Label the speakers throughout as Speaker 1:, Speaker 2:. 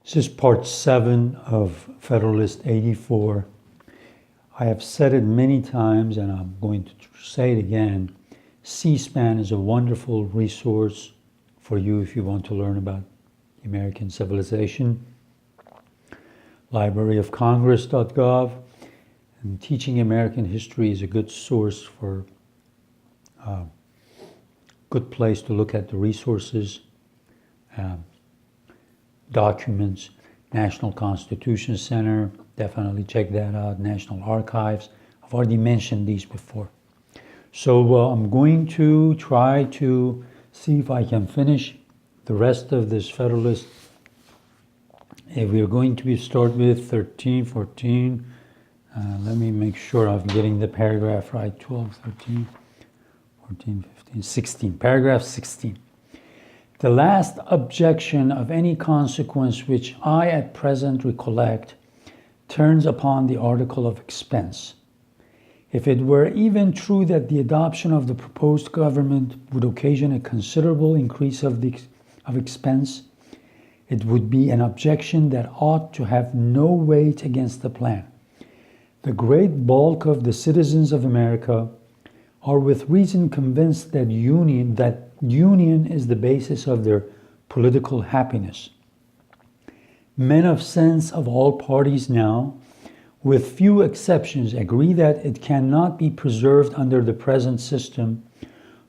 Speaker 1: This is part 7 of Federalist 84. I have said it many times and I'm going to say it again. C-SPAN is a wonderful resource for you if you want to learn about American civilization. libraryofcongress.gov, and teaching American history is a good source for good place to look at the resources, documents. National Constitution Center, definitely check that out. National Archives, I've already mentioned these before. So I'm going to try to see if I can finish the rest of this Federalist. We're going to start with 13, 14. Let me make sure I'm getting the paragraph right. 12, 13, 14, 15, 16. Paragraph 16. The last objection of any consequence which I at present recollect turns upon the article of expense. If it were even true that the adoption of the proposed government would occasion a considerable increase of expense, it would be an objection that ought to have no weight against the plan. The great bulk of the citizens of America are with reason convinced that union is the basis of their political happiness. Men of sense of all parties now, with few exceptions, agree that it cannot be preserved under the present system,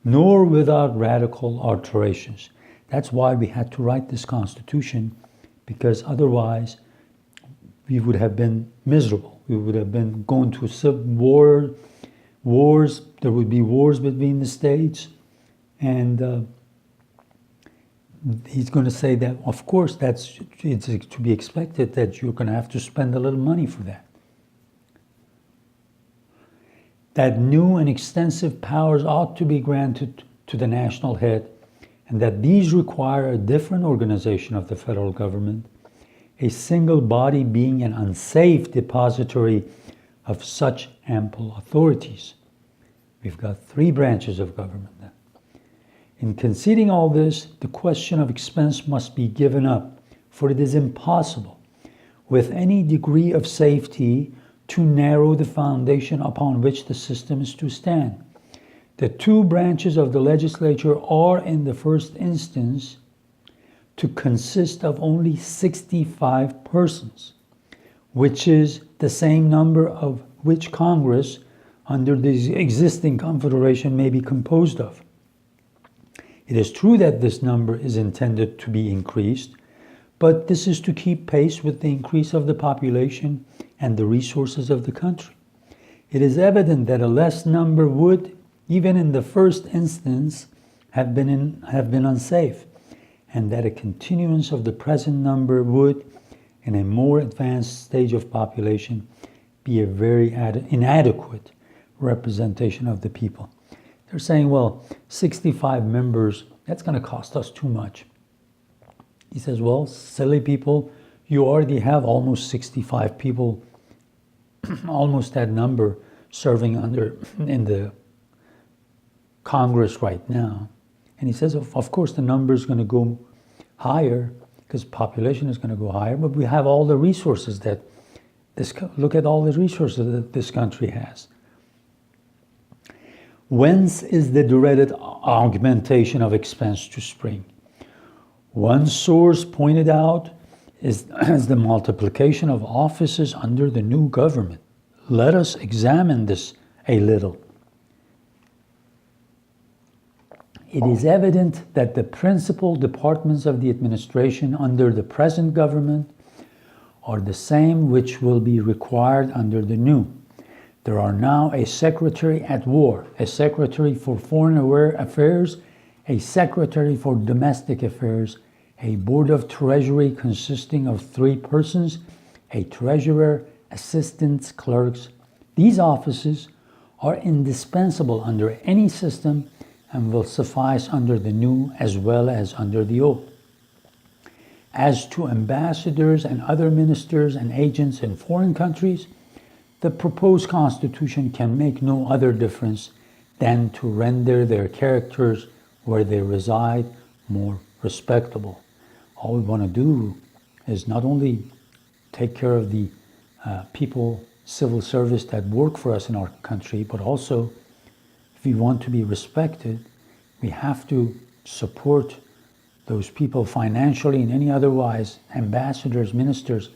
Speaker 1: nor without radical alterations. That's why we had to write this Constitution, because otherwise we would have been miserable. We would have been going to wars. There would be wars between the states, and he's going to say that, of course, it's to be expected that you're going to have to spend a little money for that. That new and extensive powers ought to be granted to the national head, and that these require a different organization of the federal government, a single body being an unsafe depository of such ample authorities. We've got 3 branches of government now. In conceding all this, the question of expense must be given up, for it is impossible, with any degree of safety, to narrow the foundation upon which the system is to stand. The 2 branches of the legislature are, in the first instance, to consist of only 65 persons, which is the same number of which Congress, under the existing confederation, may be composed of. It is true that this number is intended to be increased, but this is to keep pace with the increase of the population and the resources of the country. It is evident that a less number would, even in the first instance, have been unsafe, and that a continuance of the present number would, in a more advanced stage of population, be a very inadequate representation of the people. They're saying, well, 65 members, that's going to cost us too much. He says, well, silly people, you already have almost 65 people, almost that number, serving in the Congress right now. And he says, of course, the number is going to go higher because population is going to go higher, but we have all the resources look at all the resources that this country has. Whence is the dreaded augmentation of expense to spring? One source pointed out is the multiplication of offices under the new government. Let us examine this a little. It is evident that the principal departments of the administration under the present government are the same which will be required under the new. There are now a Secretary at War, a Secretary for Foreign Affairs, a Secretary for Domestic Affairs, a Board of Treasury consisting of 3 persons, a Treasurer, assistants, clerks. These offices are indispensable under any system and will suffice under the new as well as under the old. As to ambassadors and other ministers and agents in foreign countries, the proposed Constitution can make no other difference than to render their characters where they reside more respectable. All we want to do is not only take care of the people, civil service that work for us in our country, but also if we want to be respected, we have to support those people financially and any otherwise, ambassadors, ministers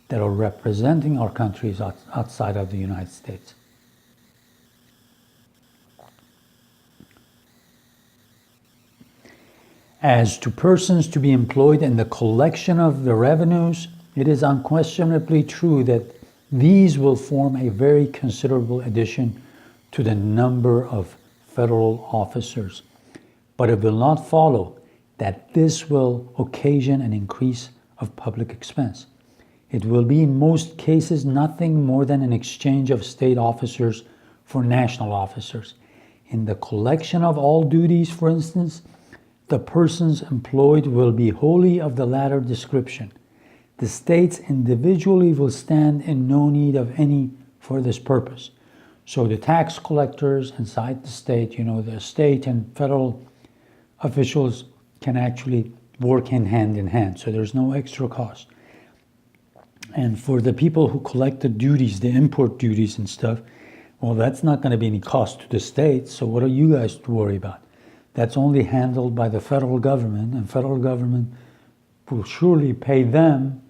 Speaker 1: that are representing our countries outside of the United States. As to persons to be employed in the collection of the revenues, it is unquestionably true that these will form a very considerable addition to the number of federal officers. But it will not follow that this will occasion an increase of public expense. It will be in most cases nothing more than an exchange of state officers for national officers. In the collection of all duties, for instance, the persons employed will be wholly of the latter description. The states individually will stand in no need of any for this purpose. So the tax collectors inside the state, the state and federal officials can actually work in hand. So there's no extra cost. And for the people who collect the duties, the import duties and stuff, well, that's not going to be any cost to the state. So what are you guys to worry about? That's only handled by the federal government, and federal government will surely pay them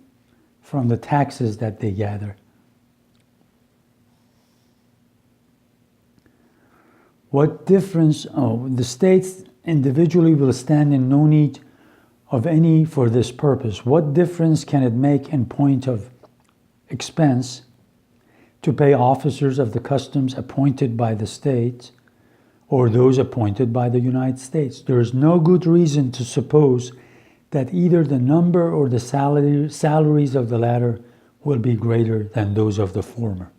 Speaker 1: from the taxes that they gather. What difference, the states individually will stand in no need of any for this purpose. What difference can it make in point of expense to pay officers of the customs appointed by the states or those appointed by the United States? There is no good reason to suppose that either the number or the salaries of the latter will be greater than those of the former.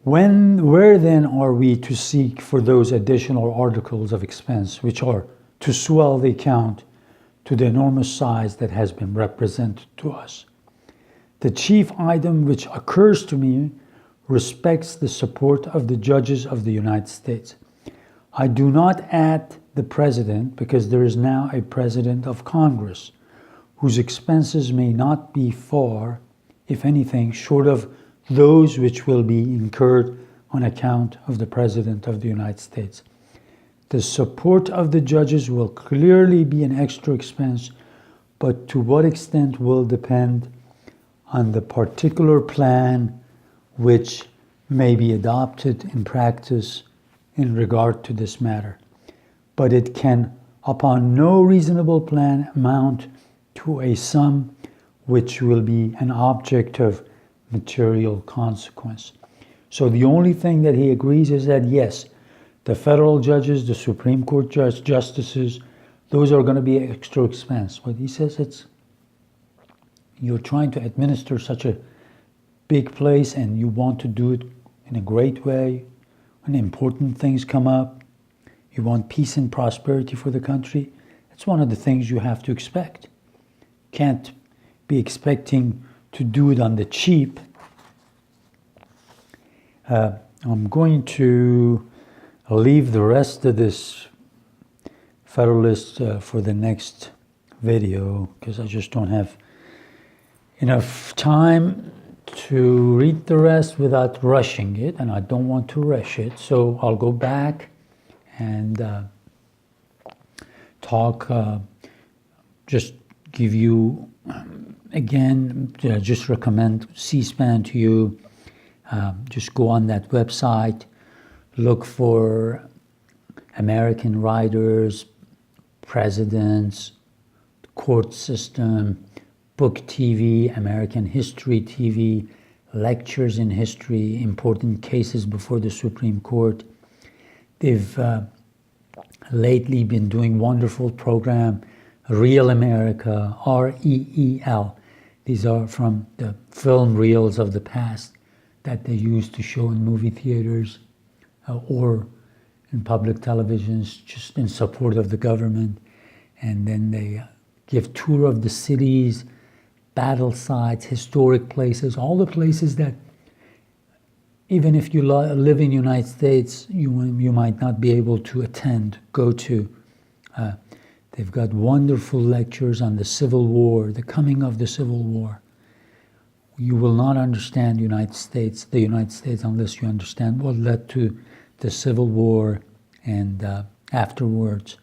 Speaker 1: Where then are we to seek for those additional articles of expense which are to swell the account to the enormous size that has been represented to us? The chief item which occurs to me respects the support of the judges of the United States. I do not add the president because there is now a president of Congress whose expenses may not be far, if anything, short of those which will be incurred on account of the President of the United States. The support of the judges will clearly be an extra expense, but to what extent will depend on the particular plan which may be adopted in practice in regard to this matter. But it can, upon no reasonable plan, amount to a sum which will be an object of material consequence. So the only thing that he agrees is that yes, the federal judges, the Supreme Court justices, those are going to be extra expense. But he says you're trying to administer such a big place and you want to do it in a great way. When important things come up, you want peace and prosperity for the country. It's one of the things you have to expect. Can't be expecting to do it on the cheap. I'm going to leave the rest of this Federalist for the next video because I just don't have enough time to read the rest without rushing it, and I don't want to rush it. So I'll go back and talk, just give you, again, just recommend C-SPAN to you. Just go on that website, look for American writers, presidents, court system, book TV, American history TV, lectures in history, important cases before the Supreme Court. They've lately been doing wonderful program, Real America, REEL. These are from the film reels of the past that they used to show in movie theaters or in public televisions, just in support of the government. And then they give tour of the cities, battle sites, historic places, all the places that even if you live in the United States, you might not be able to attend, go to. They've got wonderful lectures on the Civil War, the coming of the Civil War. You will not understand the United States unless you understand what led to the Civil War and afterwards.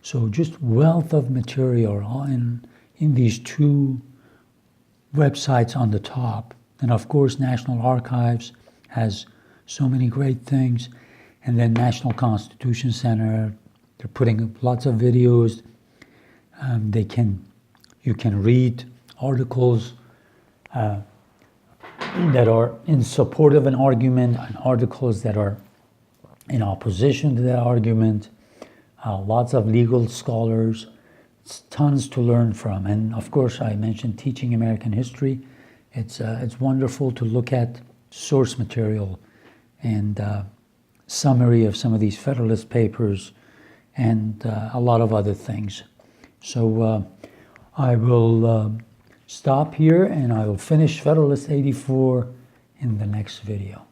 Speaker 1: So just wealth of material in these two websites on the top. And of course, National Archives has so many great things. And then National Constitution Center, they're putting up lots of videos. You can read articles that are in support of an argument and articles that are in opposition to that argument. Lots of legal scholars. It's tons to learn from. And of course, I mentioned teaching American history. It's wonderful to look at source material and summary of some of these Federalist Papers and a lot of other things. So I will stop here and I will finish Federalist 84 in the next video.